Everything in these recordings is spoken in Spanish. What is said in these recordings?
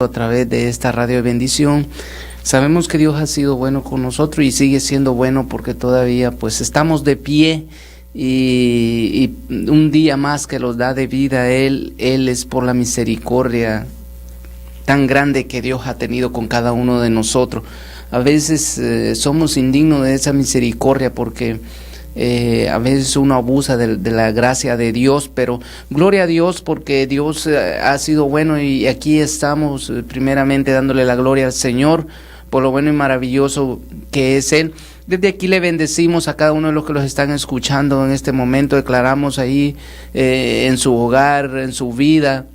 a través de esta radio de bendición. Sabemos que Dios ha sido bueno con nosotros y sigue siendo bueno porque todavía pues estamos de pie y un día más que los da de vida Él es por la misericordia tan grande que Dios ha tenido con cada uno de nosotros. A veces somos indignos de esa misericordia porque a veces uno abusa de la gracia de Dios, pero gloria a Dios porque Dios ha sido bueno y aquí estamos primeramente dándole la gloria al Señor por lo bueno y maravilloso que es Él. Desde aquí le bendecimos a cada uno de los que los están escuchando en este momento. Declaramos ahí en su hogar, en su vida,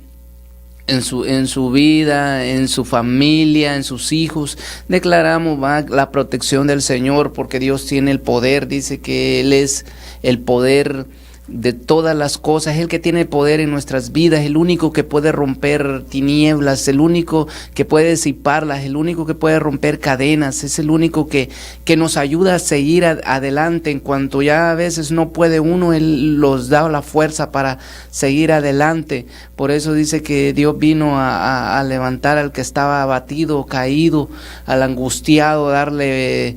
en su vida, en su familia, en sus hijos. Declaramos la protección del Señor porque Dios tiene el poder. Dice que Él es el poder de todas las cosas, es el que tiene poder en nuestras vidas, el único que puede romper tinieblas, el único que puede disiparlas, el único que puede romper cadenas, es el único que nos ayuda a seguir adelante en cuanto ya a veces no puede uno, Él los da la fuerza para seguir adelante. Por eso dice que Dios vino a levantar al que estaba abatido, caído, al angustiado, a darle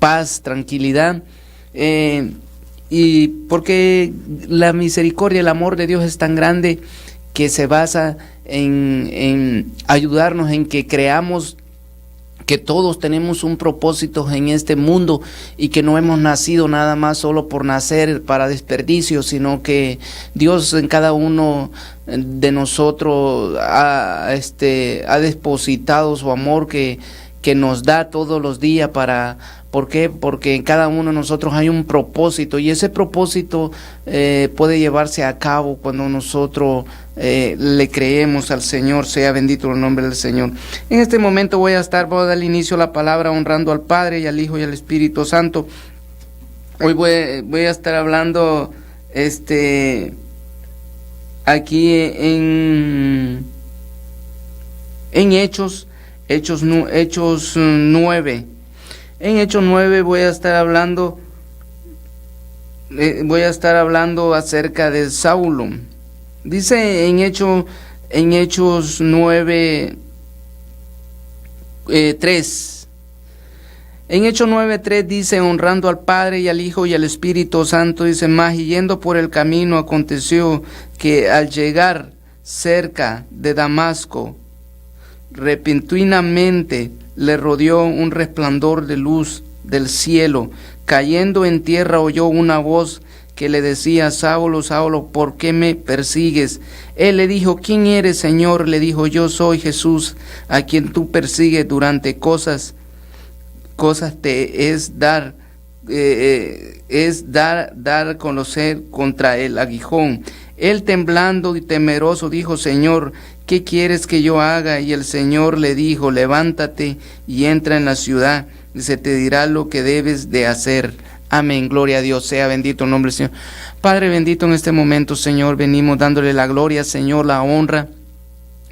paz, tranquilidad. Y porque la misericordia, el amor de Dios es tan grande que se basa en ayudarnos, en que creamos que todos tenemos un propósito en este mundo y que no hemos nacido nada más solo por nacer para desperdicio, sino que Dios en cada uno de nosotros ha depositado su amor que nos da todos los días para... ¿Por qué? Porque en cada uno de nosotros hay un propósito y ese propósito puede llevarse a cabo cuando nosotros le creemos al Señor. Sea bendito el nombre del Señor. En este momento voy a dar inicio a la palabra honrando al Padre y al Hijo y al Espíritu Santo. Hoy voy a estar hablando aquí en Hechos 9. En Hechos 9 voy a estar hablando acerca de Saulo. Dice en Hechos 9, 3. En Hechos 9:3 dice, honrando al Padre y al Hijo y al Espíritu Santo, dice, más y yendo por el camino aconteció que al llegar cerca de Damasco, repentinamente le rodeó un resplandor de luz del cielo. Cayendo en tierra oyó una voz que le decía, Saulo, Saulo, ¿por qué me persigues? Él le dijo, ¿quién eres, Señor? Le dijo, yo soy Jesús, a quien tú persigues. Durante cosas te es dar a conocer contra el aguijón. Él temblando y temeroso dijo, Señor, ¿qué quieres que yo haga? Y el Señor le dijo, levántate y entra en la ciudad y se te dirá lo que debes de hacer. Amén, gloria a Dios, sea bendito el nombre del Señor. Padre bendito, en este momento, Señor, venimos dándole la gloria, Señor, la honra,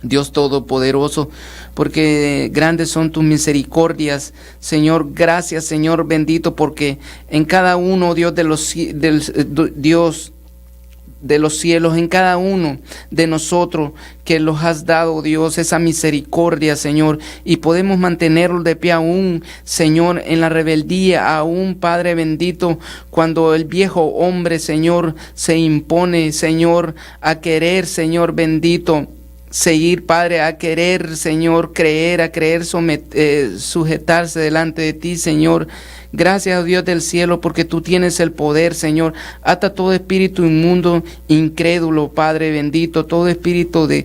Dios Todopoderoso, porque grandes son tus misericordias, Señor. Gracias, Señor bendito, porque en cada uno, Dios de los cielos, en cada uno de nosotros que los has dado, Dios, esa misericordia, Señor, y podemos mantenerlo de pie aún, Señor, en la rebeldía, aún, Padre bendito, cuando el viejo hombre, Señor, se impone, Señor, a querer, Señor bendito, seguir, Padre, a querer, Señor, a creer sujetarse delante de ti, Señor. Gracias, Dios del cielo, porque tú tienes el poder, Señor. Ata todo espíritu inmundo, incrédulo, Padre bendito, todo espíritu de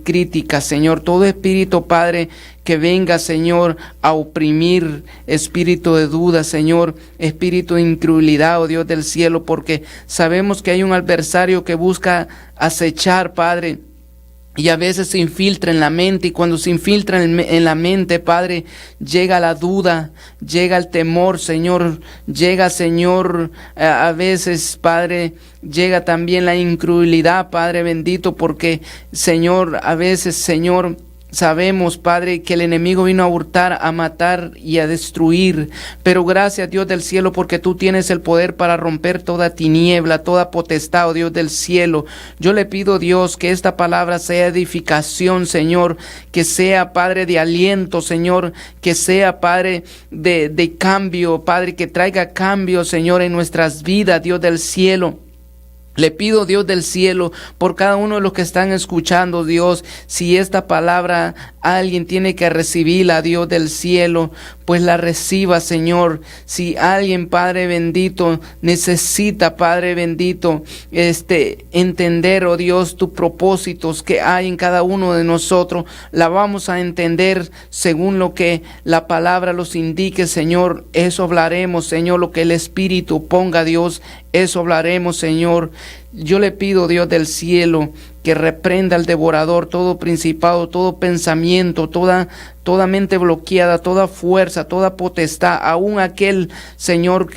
crítica, Señor, todo espíritu, Padre, que venga, Señor, a oprimir, espíritu de duda, Señor, espíritu de incredulidad, oh Dios del cielo, porque sabemos que hay un adversario que busca acechar, Padre, y a veces se infiltra en la mente, y cuando se infiltra en la mente, Padre, llega la duda, llega el temor, Señor, llega, Señor, a veces, Padre, llega también la incredulidad, Padre bendito, porque, Señor, a veces, Señor, sabemos, Padre, que el enemigo vino a hurtar, a matar y a destruir. Pero gracias, Dios del cielo, porque tú tienes el poder para romper toda tiniebla, toda potestad, oh Dios del cielo. Yo le pido, Dios, que esta palabra sea edificación, Señor, que sea, Padre, de aliento, Señor, que sea, Padre, de cambio, Padre, que traiga cambio, Señor, en nuestras vidas, Dios del cielo. Le pido, Dios del cielo, por cada uno de los que están escuchando, Dios, si esta palabra alguien tiene que recibirla, Dios del cielo, pues la reciba, Señor. Si alguien, Padre bendito, necesita, Padre bendito, entender, oh Dios, tus propósitos que hay en cada uno de nosotros, la vamos a entender según lo que la palabra los indique, Señor. Eso hablaremos, Señor, lo que el Espíritu ponga, Dios, eso hablaremos, Señor. Yo le pido, Dios del cielo, que reprenda al devorador todo principado, todo pensamiento, toda mente bloqueada, toda fuerza, toda potestad, aún aquel, Señor,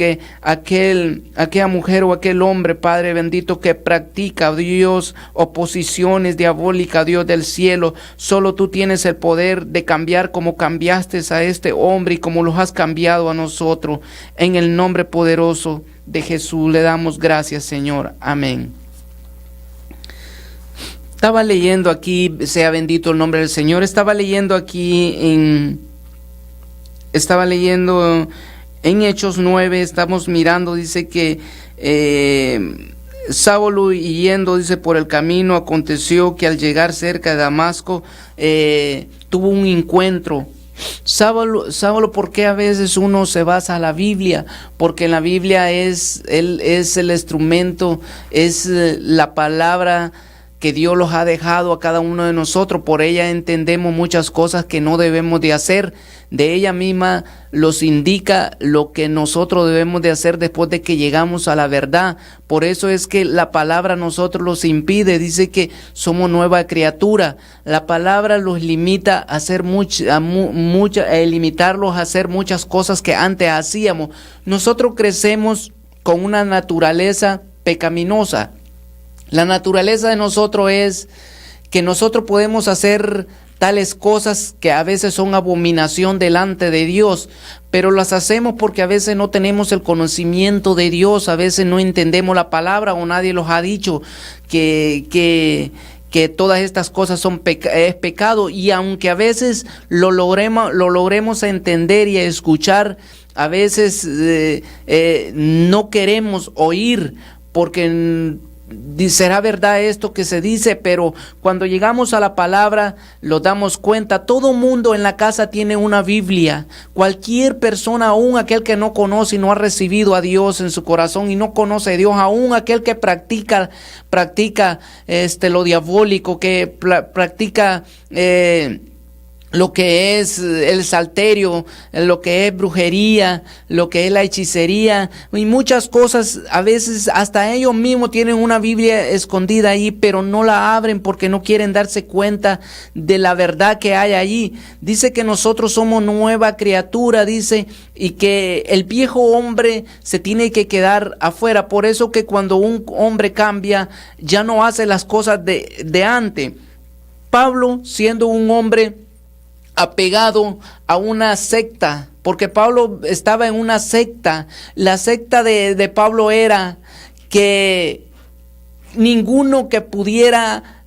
aquella mujer o aquel hombre, Padre bendito, que practica, Dios, oposiciones diabólicas, Dios del cielo. Solo tú tienes el poder de cambiar como cambiaste a este hombre y como los has cambiado a nosotros. En el nombre poderoso de Jesús le damos gracias, Señor. Amén. Estaba leyendo aquí, sea bendito el nombre del Señor, estaba leyendo en Hechos 9, estamos mirando, dice que Saulo yendo, dice, por el camino, aconteció que al llegar cerca de Damasco, tuvo un encuentro. Saulo, ¿por qué a veces uno se basa en la Biblia? Porque en la Biblia es el instrumento, es la palabra que Dios los ha dejado a cada uno de nosotros. Por ella entendemos muchas cosas que no debemos de hacer. De ella misma los indica lo que nosotros debemos de hacer después de que llegamos a la verdad. Por eso es que la palabra a nosotros los impide, dice que somos nueva criatura. La palabra los limita a hacer limitarlos a hacer muchas cosas que antes hacíamos. Nosotros crecemos con una naturaleza pecaminosa. La naturaleza de nosotros es que nosotros podemos hacer tales cosas que a veces son abominación delante de Dios, pero las hacemos porque a veces no tenemos el conocimiento de Dios, a veces no entendemos la palabra o nadie nos ha dicho que todas estas cosas es pecado, y aunque a veces lo logremos entender y a escuchar, a veces no queremos oír porque será verdad esto que se dice, pero cuando llegamos a la palabra lo damos cuenta. Todo mundo en la casa tiene una Biblia. Cualquier persona, aún aquel que no conoce y no ha recibido a Dios en su corazón y no conoce a Dios, aún aquel que practica lo diabólico, que practica lo que es el salterio, lo que es brujería, lo que es la hechicería y muchas cosas. A veces hasta ellos mismos tienen una Biblia escondida ahí, pero no la abren porque no quieren darse cuenta de la verdad que hay allí. Dice que nosotros somos nueva criatura, dice, y que el viejo hombre se tiene que quedar afuera. Por eso que cuando un hombre cambia, ya no hace las cosas de antes. Pablo, siendo un hombre apegado a una secta, porque Pablo estaba en una secta. La secta de Pablo era que ninguno que pudiera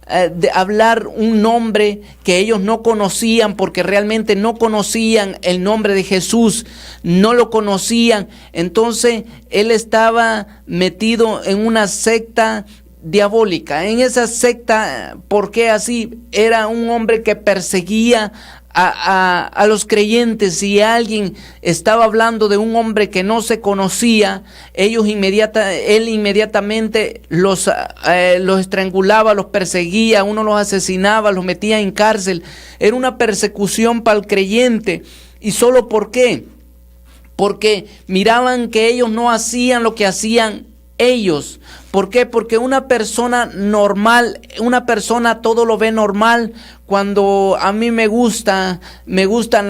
hablar un nombre que ellos no conocían, porque realmente no conocían el nombre de Jesús, no lo conocían. Entonces él estaba metido en una secta diabólica. En esa secta, ¿por qué así? Era un hombre que perseguía a los creyentes. Si alguien estaba hablando de un hombre que no se conocía, él inmediatamente los estrangulaba, los perseguía, uno los asesinaba, los metía en cárcel. Era una persecución para el creyente. ¿Y solo por qué? Porque miraban que ellos no hacían lo que hacían ellos. ¿Por qué? Porque una persona normal, una persona todo lo ve normal. Cuando a mí me gustan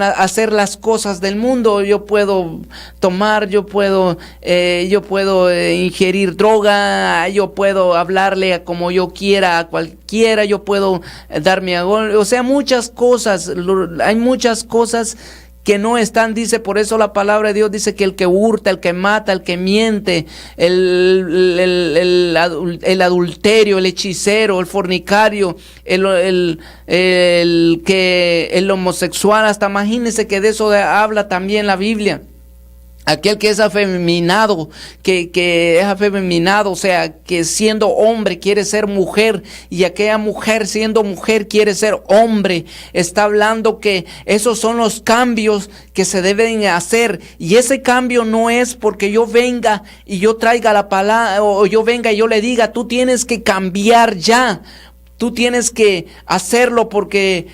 hacer las cosas del mundo, yo puedo tomar, yo puedo ingerir droga, yo puedo hablarle como yo quiera a cualquiera, yo puedo darme a gol, o sea, muchas cosas, hay muchas cosas que no están, dice, por eso la palabra de Dios dice que el que hurta, el que mata, el que miente, el adulterio, el hechicero, el fornicario, el homosexual, hasta imagínense que de eso habla también la Biblia. Aquel que es afeminado, que es afeminado, o sea, que siendo hombre quiere ser mujer, y aquella mujer siendo mujer quiere ser hombre. Está hablando que esos son los cambios que se deben hacer, y ese cambio no es porque yo venga y yo traiga la palabra, o yo venga y yo le diga, tú tienes que cambiar ya, tú tienes que hacerlo porque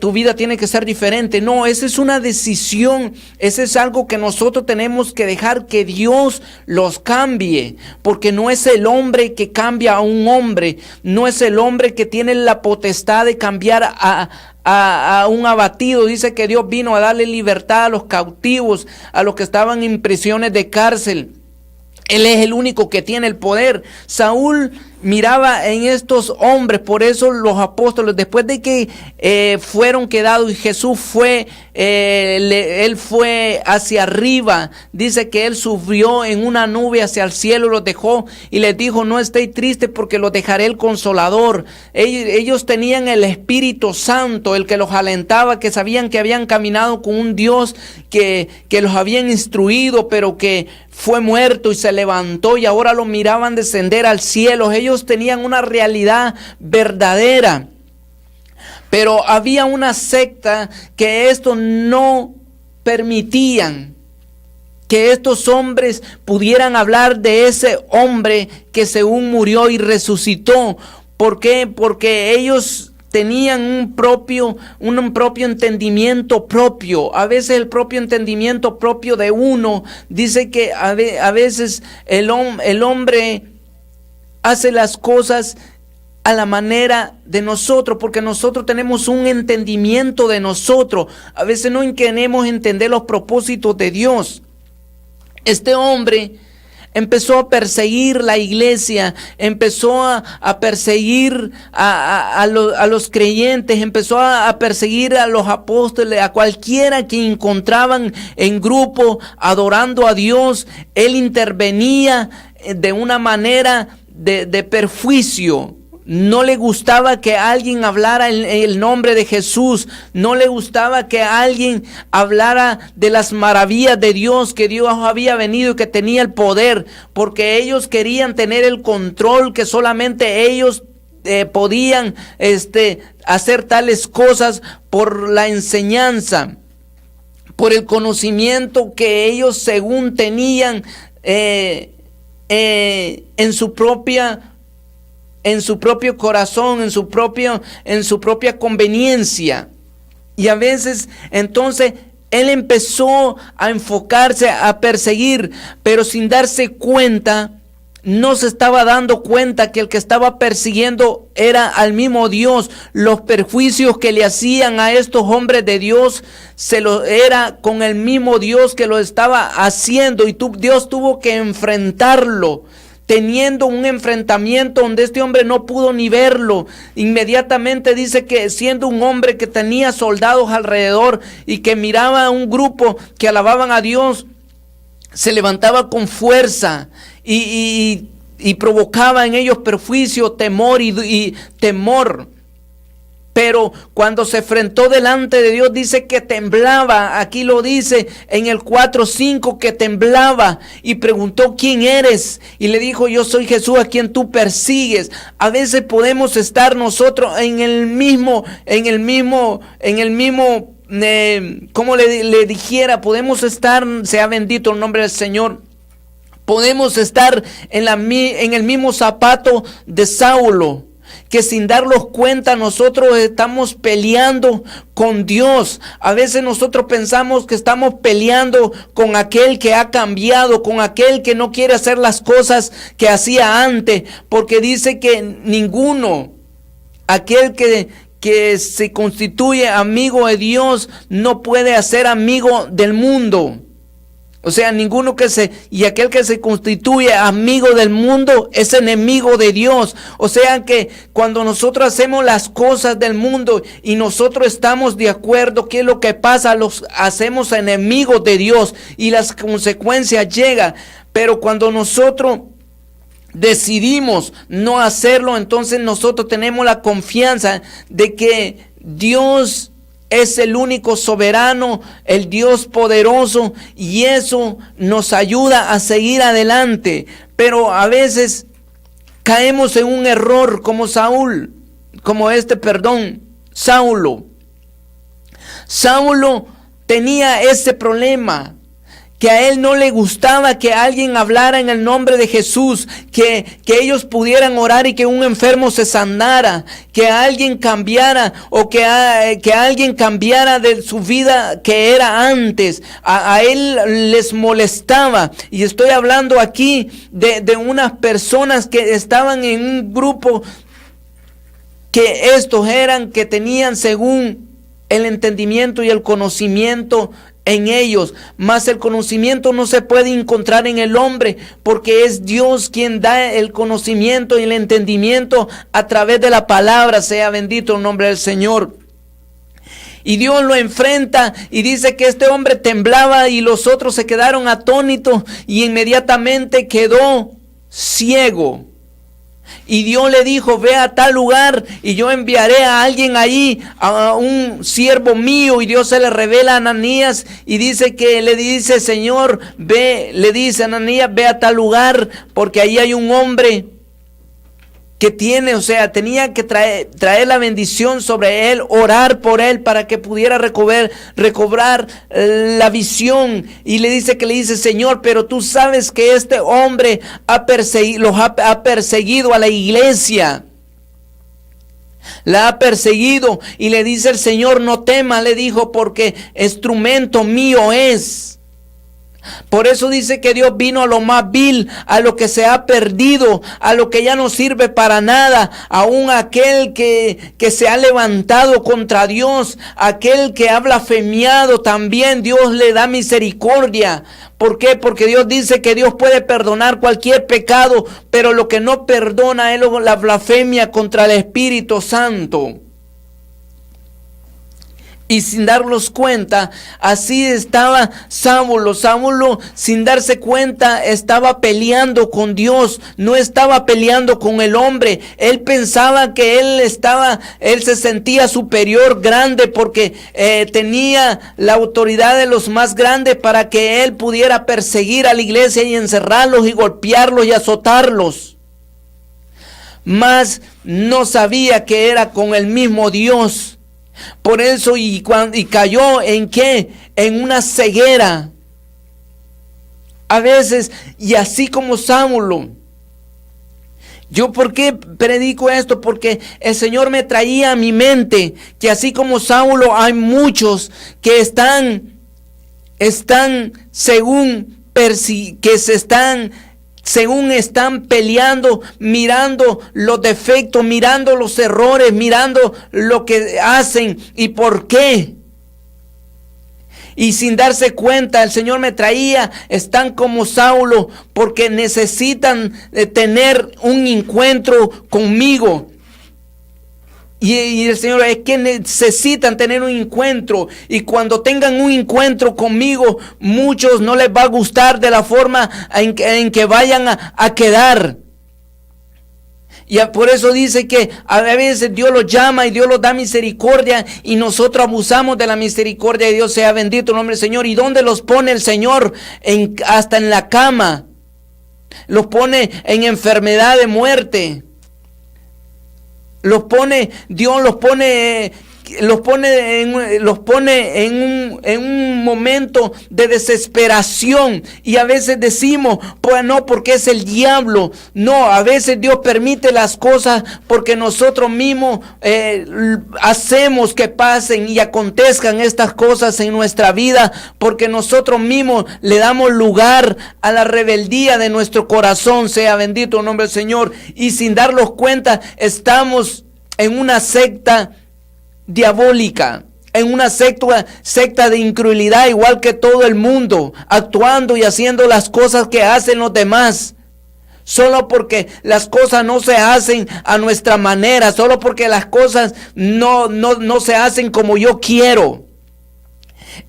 tu vida tiene que ser diferente. No, esa es una decisión, ese es algo que nosotros tenemos que dejar que Dios los cambie, porque no es el hombre que cambia a un hombre, no es el hombre que tiene la potestad de cambiar a un abatido. Dice que Dios vino a darle libertad a los cautivos, a los que estaban en prisiones de cárcel. Él es el único que tiene el poder. Saúl miraba en estos hombres, por eso los apóstoles, después de que fueron quedados y Jesús fue, él fue hacia arriba, dice que él subió en una nube hacia el cielo, los dejó y les dijo, no estéis tristes porque los dejaré el Consolador. Ellos tenían el Espíritu Santo, el que los alentaba, que sabían que habían caminado con un Dios que los habían instruido, pero que fue muerto y se levantó, y ahora lo miraban descender al cielo. Ellos tenían una realidad verdadera, pero había una secta que esto no permitían, que estos hombres pudieran hablar de ese hombre que según murió y resucitó. ¿Por qué? Porque ellos tenían un propio entendimiento propio. A veces el propio entendimiento propio de uno dice que a veces el hombre hace las cosas a la manera de nosotros, porque nosotros tenemos un entendimiento de nosotros. A veces no queremos entender los propósitos de Dios. Este hombre empezó a perseguir la iglesia, empezó a perseguir a los creyentes, empezó a perseguir a los apóstoles, a cualquiera que encontraban en grupo adorando a Dios. Él intervenía de una manera de perjuicio. No le gustaba que alguien hablara el nombre de Jesús. No le gustaba que alguien hablara de las maravillas de Dios, que Dios había venido y que tenía el poder, porque ellos querían tener el control, que solamente ellos podían hacer tales cosas por la enseñanza, por el conocimiento que ellos según tenían en su propio corazón, en su propia conveniencia. Y a veces entonces él empezó a enfocarse, a perseguir, pero sin darse cuenta, no se estaba dando cuenta que el que estaba persiguiendo era al mismo Dios. Los perjuicios que le hacían a estos hombres de Dios era con el mismo Dios que lo estaba haciendo, y Dios tuvo que enfrentarlo. Teniendo un enfrentamiento donde este hombre no pudo ni verlo, inmediatamente dice que siendo un hombre que tenía soldados alrededor y que miraba a un grupo que alababan a Dios, se levantaba con fuerza y provocaba en ellos perjuicio, temor y temor. Pero cuando se enfrentó delante de Dios, dice que temblaba. Aquí lo dice en el 4:5, que temblaba, y preguntó, ¿quién eres? Y le dijo, yo soy Jesús a quien tú persigues. A veces podemos estar nosotros en el mismo, como le dijera, podemos estar, sea bendito el nombre del Señor, podemos estar en el mismo zapato de Saulo, que sin darnos cuenta nosotros estamos peleando con Dios. A veces nosotros pensamos que estamos peleando con aquel que ha cambiado, con aquel que no quiere hacer las cosas que hacía antes, porque dice que ninguno, aquel que se constituye amigo de Dios, no puede hacer amigo del mundo. O sea, y aquel que se constituye amigo del mundo es enemigo de Dios. O sea que cuando nosotros hacemos las cosas del mundo y nosotros estamos de acuerdo, ¿qué es lo que pasa? Los hacemos enemigos de Dios y las consecuencias llegan. Pero cuando nosotros decidimos no hacerlo, entonces nosotros tenemos la confianza de que Dios es el único soberano, el Dios poderoso, y eso nos ayuda a seguir adelante. Pero a veces caemos en un error como Saulo. Saulo tenía ese problema, que a él no le gustaba que alguien hablara en el nombre de Jesús, que ellos pudieran orar y que un enfermo se sanara, que alguien cambiara o que alguien cambiara de su vida que era antes. A él les molestaba, y estoy hablando aquí de unas personas que estaban en un grupo que que tenían según el entendimiento y el conocimiento en ellos, mas el conocimiento no se puede encontrar en el hombre, porque es Dios quien da el conocimiento y el entendimiento a través de la palabra. Sea bendito el nombre del Señor. Y Dios lo enfrenta y dice que este hombre temblaba y los otros se quedaron atónitos y inmediatamente quedó ciego. Y Dios le dijo: ve a tal lugar y yo enviaré a alguien ahí, a un siervo mío. Y Dios se le revela a Ananías y dice que le dice: Señor, le dice a Ananías, ve a tal lugar, porque ahí hay un hombre que tenía que traer la bendición sobre él, orar por él para que pudiera recobrar la visión. Y le dice: Señor, pero tú sabes que este hombre ha perseguido a la iglesia. La ha perseguido. Y le dice el Señor: no temas, le dijo, porque instrumento mío es. Por eso dice que Dios vino a lo más vil, a lo que se ha perdido, a lo que ya no sirve para nada, aún aquel que se ha levantado contra Dios, aquel que ha blasfemiado, también Dios le da misericordia. ¿Por qué? Porque Dios dice que Dios puede perdonar cualquier pecado, pero lo que no perdona es la blasfemia contra el Espíritu Santo. Y sin darnos cuenta, así estaba Saulo. Saulo, sin darse cuenta, estaba peleando con Dios, no estaba peleando con el hombre. Él pensaba que él se sentía superior, grande, porque tenía la autoridad de los más grandes para que él pudiera perseguir a la iglesia y encerrarlos y golpearlos y azotarlos. Mas no sabía que era con el mismo Dios. Por eso y cayó en ¿qué? En una ceguera. A veces, y así como Saulo. ¿Yo por qué predico esto? Porque el Señor me traía a mi mente que así como Saulo hay muchos que están según están peleando, mirando los defectos, mirando los errores, mirando lo que hacen y por qué. Y sin darse cuenta, el Señor me traía, están como Saulo, porque necesitan tener un encuentro conmigo. Y el Señor es que necesitan tener un encuentro. Y cuando tengan un encuentro conmigo, muchos no les va a gustar de la forma en que vayan a quedar. Y por eso dice que a veces Dios los llama y Dios los da misericordia, y nosotros abusamos de la misericordia de Dios. Sea bendito el nombre del Señor. ¿Y dónde los pone el Señor? Hasta en la cama. Los pone en enfermedad de muerte. Dios los pone los pone en un momento de desesperación, y a veces decimos, pues no, porque es el diablo. No, a veces Dios permite las cosas porque nosotros mismos hacemos que pasen y acontezcan estas cosas en nuestra vida, porque nosotros mismos le damos lugar a la rebeldía de nuestro corazón. Sea bendito el nombre del Señor, y sin darnos cuenta estamos en una secta diabólica, en una secta de incredulidad, igual que todo el mundo, actuando y haciendo las cosas que hacen los demás, solo porque las cosas no se hacen a nuestra manera, solo porque las cosas no se hacen como yo quiero.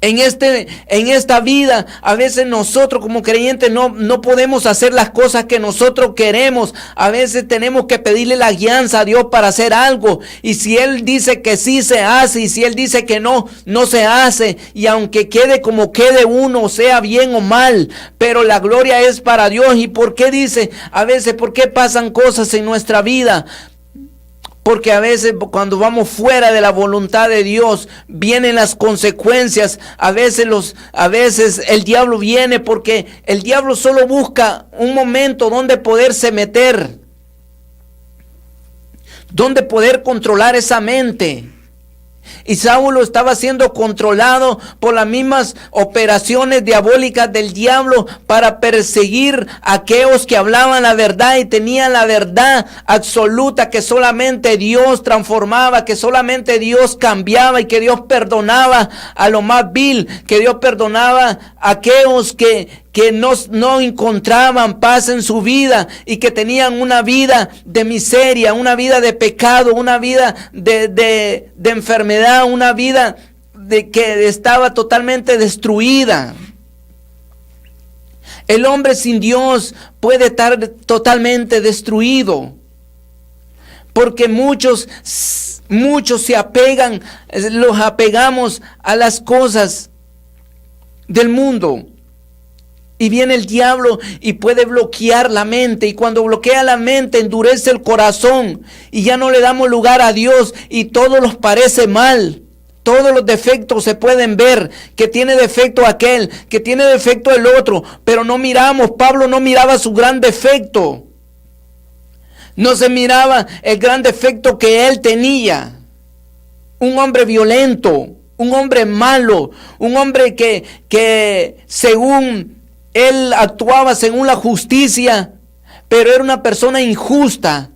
En esta vida, a veces nosotros como creyentes no podemos hacer las cosas que nosotros queremos. A veces tenemos que pedirle la guianza a Dios para hacer algo. Y si Él dice que sí, se hace. Y si Él dice que no se hace. Y aunque quede como quede uno, sea bien o mal, pero la gloria es para Dios. ¿Y por qué dice? A veces, ¿por qué pasan cosas en nuestra vida? Porque a veces cuando vamos fuera de la voluntad de Dios, vienen las consecuencias. A veces el diablo viene porque el diablo solo busca un momento donde poderse meter, donde poder controlar esa mente. Y Saulo estaba siendo controlado por las mismas operaciones diabólicas del diablo para perseguir a aquellos que hablaban la verdad y tenían la verdad absoluta, que solamente Dios transformaba, que solamente Dios cambiaba y que Dios perdonaba a lo más vil, que Dios perdonaba a aquellos que no encontraban paz en su vida y que tenían una vida de miseria, una vida de pecado, una vida de enfermedad, una vida que estaba totalmente destruida. El hombre sin Dios puede estar totalmente destruido, porque muchos se apegan, los apegamos a las cosas del mundo. Y viene el diablo y puede bloquear la mente. Y cuando bloquea la mente, endurece el corazón. Y ya no le damos lugar a Dios. Y todo nos parece mal. Todos los defectos se pueden ver. Que tiene defecto aquel, que tiene defecto el otro. Pero no miramos. Pablo no miraba su gran defecto. No se miraba el gran defecto que él tenía. Un hombre violento. Un hombre malo. Un hombre que según él actuaba según la justicia, pero era una persona injusta,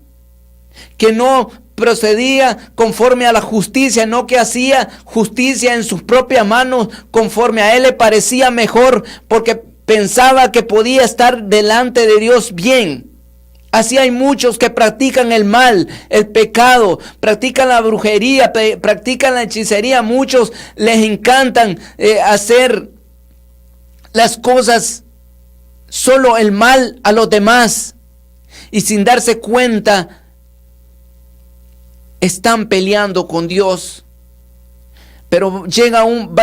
que no procedía conforme a la justicia, no que hacía justicia en sus propias manos, conforme a él le parecía mejor, porque pensaba que podía estar delante de Dios bien. Así hay muchos que practican el mal, el pecado, practican la brujería, practican la hechicería. Muchos les encantan hacer las cosas, solo el mal a los demás, y sin darse cuenta están peleando con Dios. Pero llega un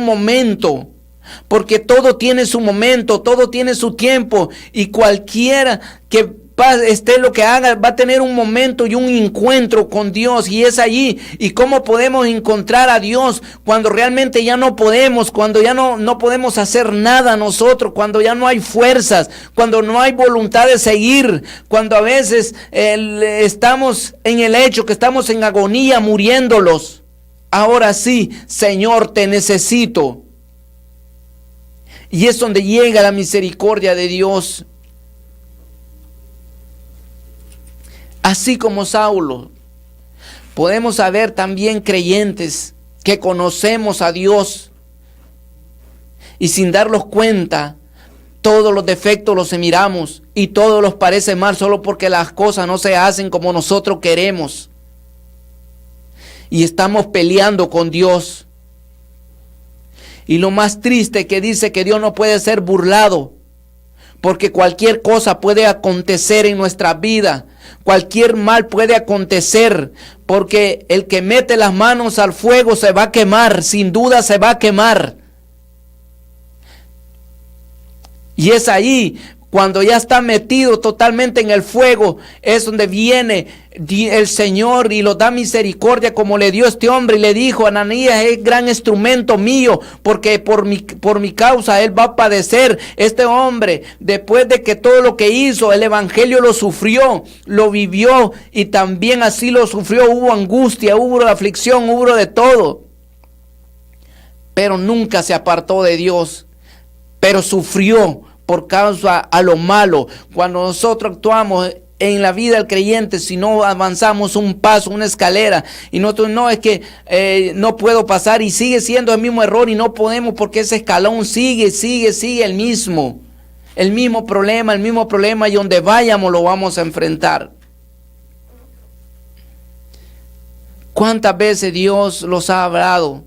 momento, porque todo tiene su momento, todo tiene su tiempo, y cualquiera que esté lo que haga va a tener un momento y un encuentro con Dios, y es allí. ¿Y cómo podemos encontrar a Dios cuando realmente ya no podemos, cuando ya no podemos hacer nada nosotros, cuando ya no hay fuerzas, cuando no hay voluntad de seguir, cuando a veces estamos en el hecho que estamos en agonía, muriéndolos? Ahora sí, Señor, te necesito. Y es donde llega la misericordia de Dios. Así como Saulo, podemos haber también creyentes que conocemos a Dios y sin darnos cuenta, todos los defectos los miramos y todos los parece mal solo porque las cosas no se hacen como nosotros queremos. Y estamos peleando con Dios. Y lo más triste que dice que Dios no puede ser burlado, porque cualquier cosa puede acontecer en nuestra vida. Cualquier mal puede acontecer, porque el que mete las manos al fuego se va a quemar, sin duda se va a quemar. Y es ahí cuando ya está metido totalmente en el fuego, es donde viene el Señor y lo da misericordia, como le dio este hombre y le dijo: Ananías es gran instrumento mío, porque por mi causa él va a padecer. Este hombre, después de que todo lo que hizo, el evangelio lo sufrió, lo vivió, y también así lo sufrió. Hubo angustia, hubo aflicción, hubo de todo, pero nunca se apartó de Dios, pero sufrió por causa a lo malo. Cuando nosotros actuamos en la vida del creyente, si no avanzamos un paso, una escalera, y nosotros no, es que no puedo pasar, y sigue siendo el mismo error, y no podemos, porque ese escalón sigue el mismo problema, y donde vayamos lo vamos a enfrentar. ¿Cuántas veces Dios los ha hablado?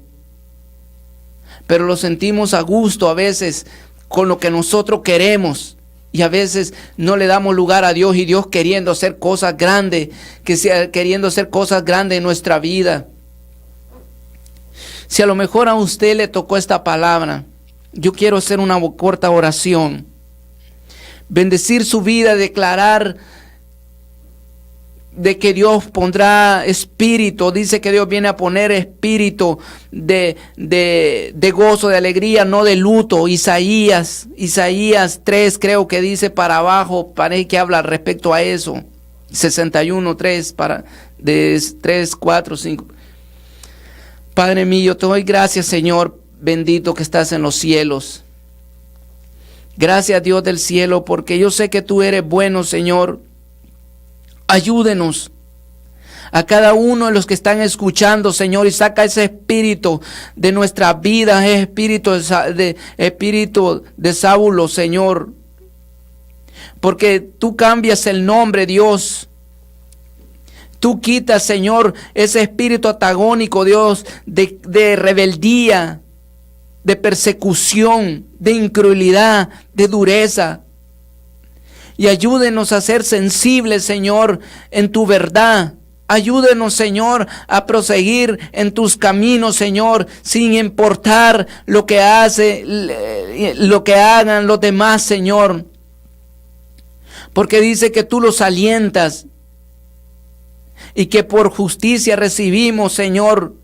Pero lo sentimos a gusto a veces con lo que nosotros queremos, y a veces no le damos lugar a Dios, y Dios queriendo hacer cosas grandes, queriendo hacer cosas grandes en nuestra vida. Si a lo mejor a usted le tocó esta palabra, yo quiero hacer una corta oración, bendecir su vida, declarar de que Dios pondrá espíritu. Dice que Dios viene a poner espíritu de gozo, de alegría, no de luto. Isaías 3 creo que dice para abajo, parece que habla respecto a eso. 61, 3, de 3, 4, 5. Padre mío, te doy gracias, Señor bendito que estás en los cielos. Gracias, Dios del cielo, porque yo sé que tú eres bueno, Señor. Ayúdenos a cada uno de los que están escuchando, Señor, y saca ese espíritu de nuestra vida, ese espíritu de Saulo, Señor, porque tú cambias el nombre, Dios. Tú quitas, Señor, ese espíritu antagónico, Dios, de rebeldía, de persecución, de incredulidad, de dureza. Y ayúdenos a ser sensibles, Señor, en tu verdad. Ayúdenos, Señor, a proseguir en tus caminos, Señor, sin importar lo que hagan los demás, Señor. Porque dice que tú los alientas y que por justicia recibimos, Señor.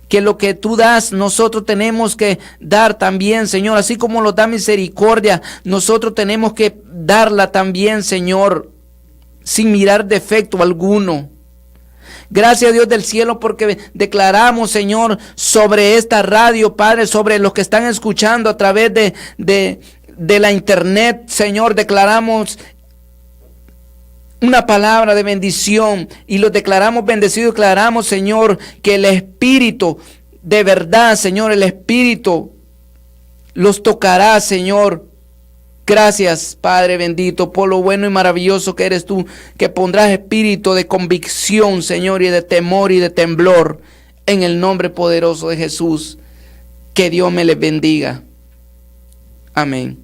Que lo que tú das, nosotros tenemos que dar también, Señor. Así como nos da misericordia, nosotros tenemos que darla también, Señor, sin mirar defecto alguno. Gracias, Dios del cielo, porque declaramos, Señor, sobre esta radio, Padre, sobre los que están escuchando a través de la internet, Señor, declaramos una palabra de bendición y los declaramos bendecidos. Declaramos, Señor, que el Espíritu de verdad, Señor, el Espíritu los tocará, Señor. Gracias, Padre bendito, por lo bueno y maravilloso que eres tú, que pondrás espíritu de convicción, Señor, y de temor y de temblor, en el nombre poderoso de Jesús. Que Dios me les bendiga. Amén.